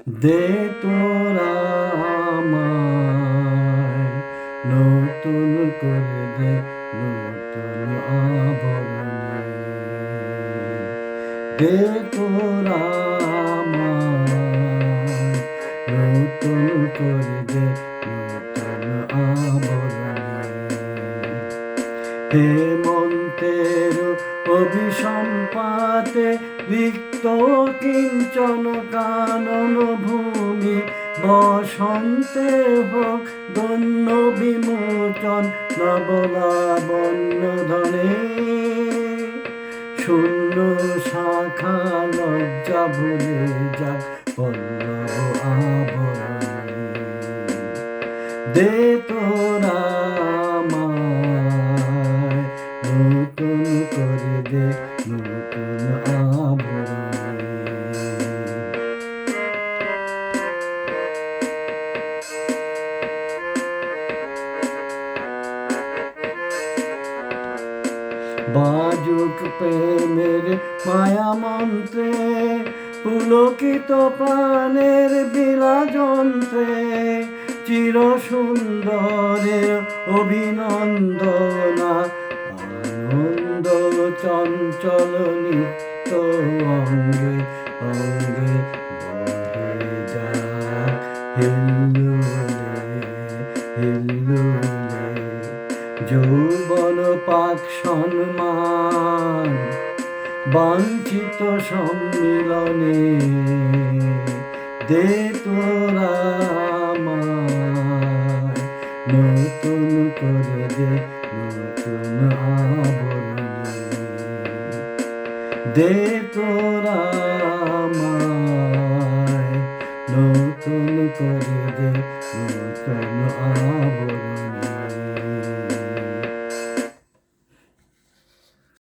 দে তোরা আমায় নতুন করে দে, নতুন আভরণে। দে তোরা আমায় নতুন করে দে, নতুন আভরণে। হেমন্তের অভিসম্পাতে রিক্ত কিঞ্চন কানন ভূমি, বসন্তে হোক দন্য বিমোচন নবলাবণ্য ধনে। শূন্য শাখা লজ্জা ভুলে যাক পল্লব আবরণে। দে তোরা আমায় নতুন করে দে, নতুন আভরণে। বাজুক প্রেমের মায়া মন্ত্রে, পুলকিত প্রাণের বিলাস যন্ত্রে, চির সুন্দরের অভিনন্দনা। আনন্দ চঞ্চল নিত্য অঙ্গে অঙ্গে বহে যাক হিল্লোলে হিল্লোলে। যৌবন পাক সম্মান বাঞ্ছিত সম্মিলনে। দে তোরা আমায় নতুন করে দে, নতুন আভরণে। দে তোরা আমায় নতুন করে দে, নতুন আভরণে।